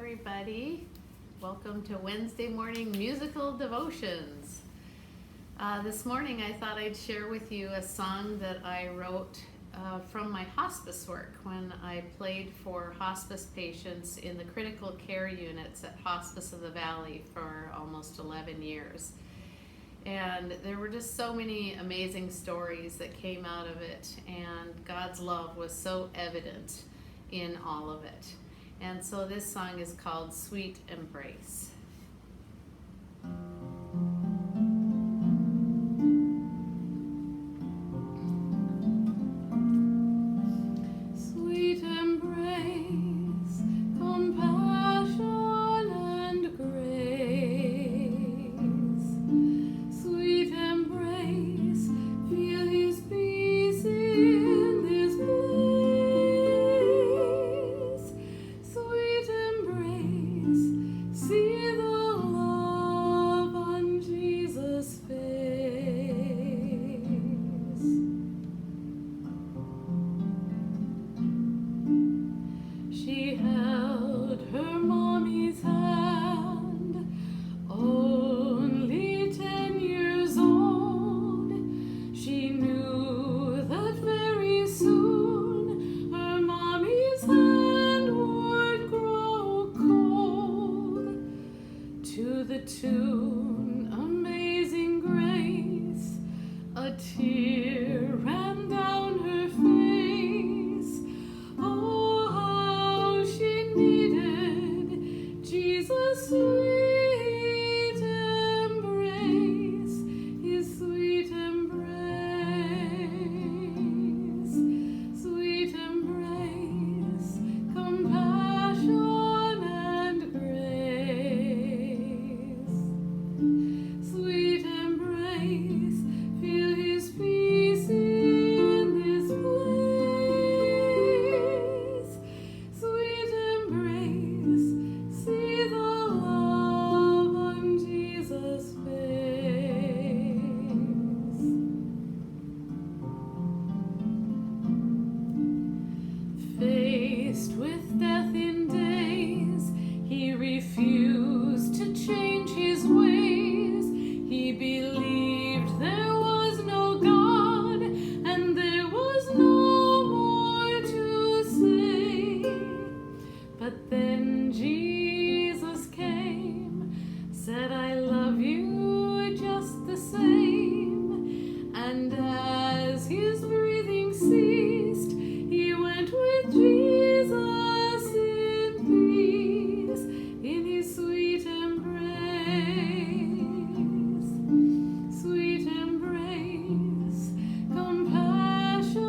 everybody. Welcome to Wednesday morning musical devotions. This morning I thought I'd share with you a song that I wrote from my hospice work when I played for hospice patients in the critical care units at Hospice of the Valley for almost 11 years. And there were just so many amazing stories that came out of it, and God's love was so evident in all of it. And so this song is called Sweet Embrace. Sweet embrace, compassion and grace. Sweet embrace, feel His peace in this place. Sweet embrace, see the love on Jesus' face. She held her mommy's hand, only 10 years old. She knew that very soon her mommy's hand would grow cold. To the tune Amazing Grace, a tear ran down her face. Oh, how she needed Jesus' sweet embrace, His sweet embrace. Sweet embrace, compassion and grace. Sweet embrace, feel His peace in this place. Sweet embrace, see the love on Jesus' face. Faced with death in days, He refused to change His ways. He believed there was no God and there was no more to say. But then Jesus came, said, I love you just the same. And as His breathing ceased, He went with Jesus in peace, in His sweet embrace. Sweet embrace, compassion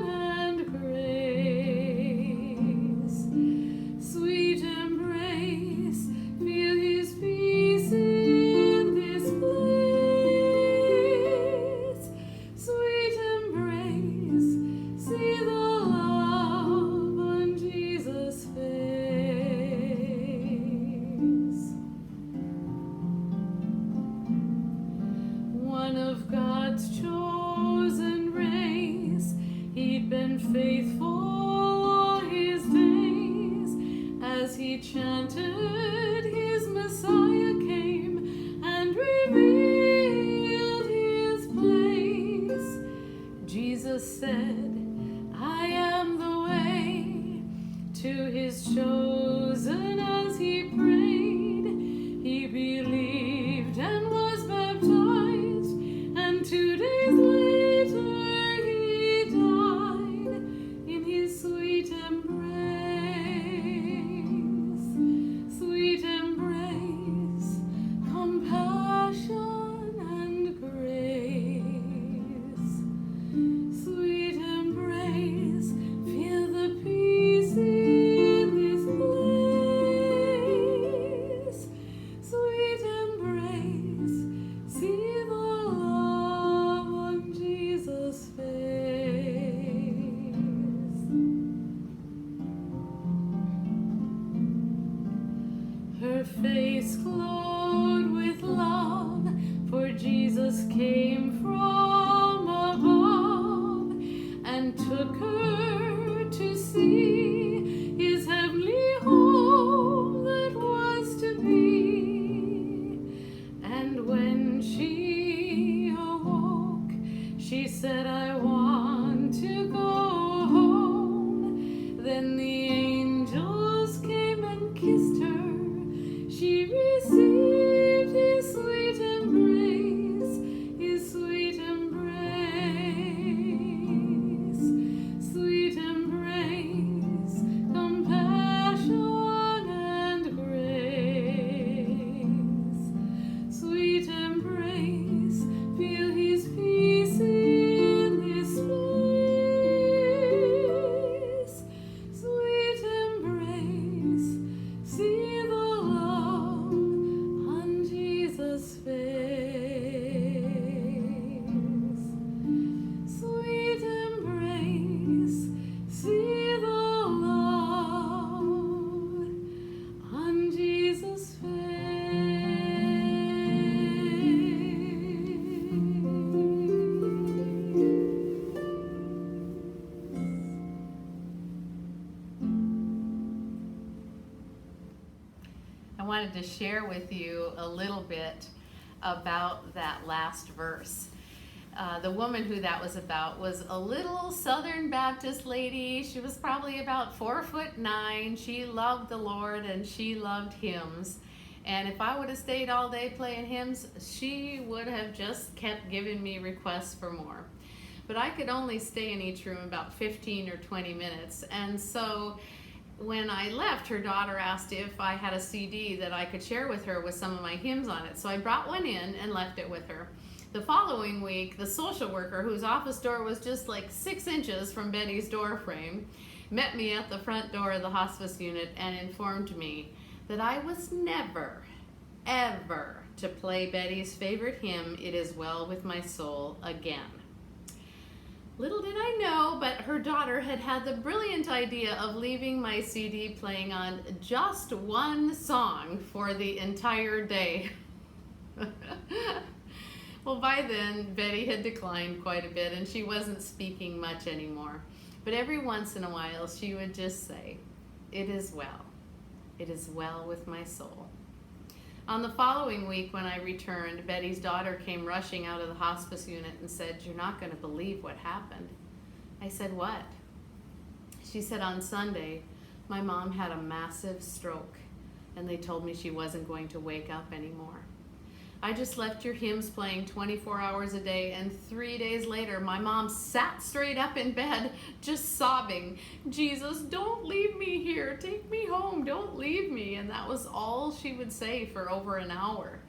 and grace. Sweet embrace, feel His peace in this place. Sweet embrace, see the love on Jesus' face. One of God's chosen race, He'd been faithful all His days. As He chanted, His Messiah came and revealed His place. Jesus said, I am the way to His chosen. As He prayed, He believed and was baptized, and 2 days later He died in His sweet embrace. Sweet embrace, compassion and grace. Sweet embrace, feel the peace in this place. Sweet embrace, see the love on Jesus' face. Her face glowed with love, for Jesus came from above and took her to see His heavenly home. I wanted to share with you a little bit about that last verse. The woman who that was about was a little Southern Baptist lady. She was probably about 4'9". She loved the Lord and she loved hymns. And if I would have stayed all day playing hymns, she would have just kept giving me requests for more. But I could only stay in each room about 15 or 20 minutes. And so when I left, her daughter asked if I had a CD that I could share with her with some of my hymns on it. So I brought one in and left it with her. The following week, the social worker, whose office door was just like 6 inches from Betty's door frame, met me at the front door of the hospice unit and informed me that I was never, ever to play Betty's favorite hymn, "It Is Well With My Soul," again. Little did I know, but her daughter had had the brilliant idea of leaving my CD playing on just one song for the entire day. Well, by then, Betty had declined quite a bit and she wasn't speaking much anymore. But every once in a while, she would just say, "It is well. It is well with my soul." On the following week, when I returned, Betty's daughter came rushing out of the hospice unit and said, "You're not going to believe what happened." I said, "What?" She said, "On Sunday, my mom had a massive stroke and they told me she wasn't going to wake up anymore. I just left your hymns playing 24 hours a day, and 3 days later, my mom sat straight up in bed, just sobbing, 'Jesus, don't leave me here. Take me home. Don't leave me.' And that was all she would say for over an hour.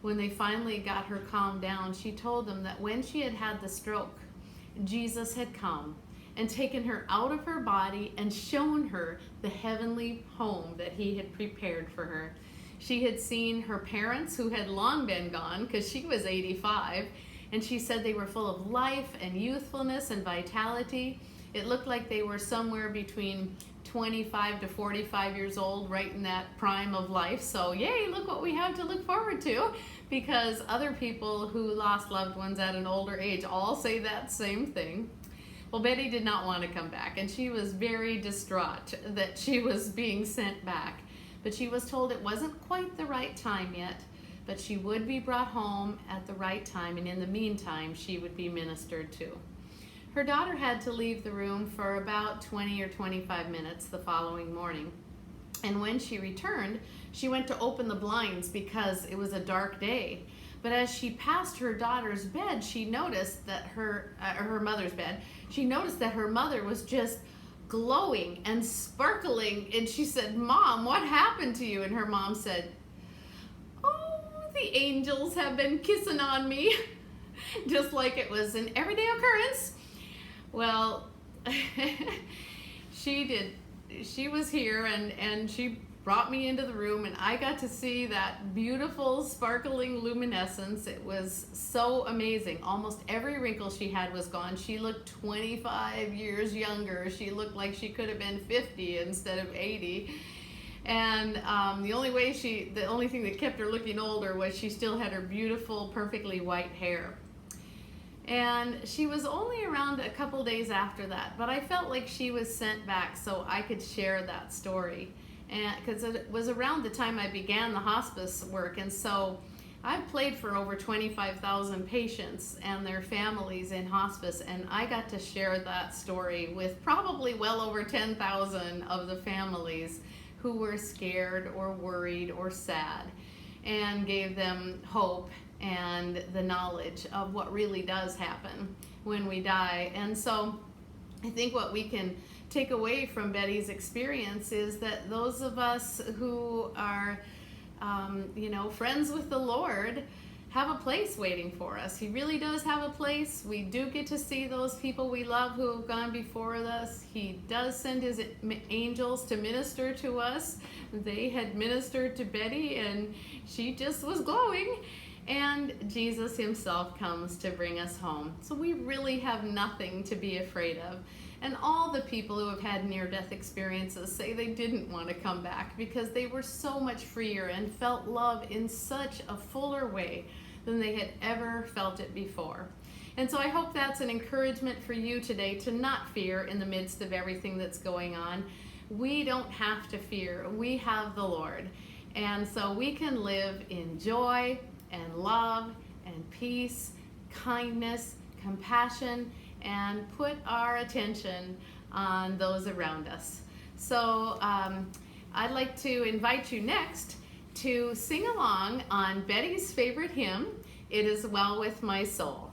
When they finally got her calmed down, she told them that when she had had the stroke, Jesus had come and taken her out of her body and shown her the heavenly home that he had prepared for her. She had seen her parents, who had long been gone because she was 85, and she said they were full of life and youthfulness and vitality. It looked like they were somewhere between 25 to 45 years old, right in that prime of life. So yay, look what we have to look forward to, because other people who lost loved ones at an older age all say that same thing. Well, Betty did not want to come back, and she was very distraught that she was being sent back. But she was told it wasn't quite the right time yet, but she would be brought home at the right time, and in the meantime, she would be ministered to. Her daughter had to leave the room for about 20 or 25 minutes the following morning. And when she returned, she went to open the blinds because it was a dark day. But as she passed her daughter's bed, she noticed that her mother's bed, she noticed that her mother was just glowing and sparkling, and she said, "Mom, what happened to you?" And her mom said, "Oh, the angels have been kissing on me," just like it was an everyday occurrence. Well, she was here and she brought me into the room, and I got to see that beautiful sparkling luminescence. It was so amazing. Almost every wrinkle she had was gone. She looked 25 years younger. She looked like she could have been 50 instead of 80. And the only thing that kept her looking older was she still had her beautiful, perfectly white hair. And she was only around a couple days after that, but I felt like she was sent back so I could share that story. And because it was around the time I began the hospice work, and so I've played for over 25,000 patients and their families in hospice, and I got to share that story with probably well over 10,000 of the families who were scared or worried or sad, and gave them hope and the knowledge of what really does happen when we die. And so I think what we can take away from Betty's experience is that those of us who are, friends with the Lord have a place waiting for us. He really does have a place. We do get to see those people we love who have gone before us. He does send his angels to minister to us. They had ministered to Betty, and she just was glowing. And Jesus himself comes to bring us home. So we really have nothing to be afraid of. And all the people who have had near-death experiences say they didn't want to come back because they were so much freer and felt love in such a fuller way than they had ever felt it before. And so I hope that's an encouragement for you today to not fear in the midst of everything that's going on. We don't have to fear. We have the Lord. And so we can live in joy and love and peace, kindness, compassion, and put our attention on those around us. So I'd like to invite you next to sing along on Betty's favorite hymn, It Is Well With My Soul.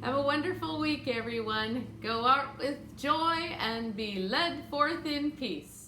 Have a wonderful week, everyone. Go out with joy and be led forth in peace.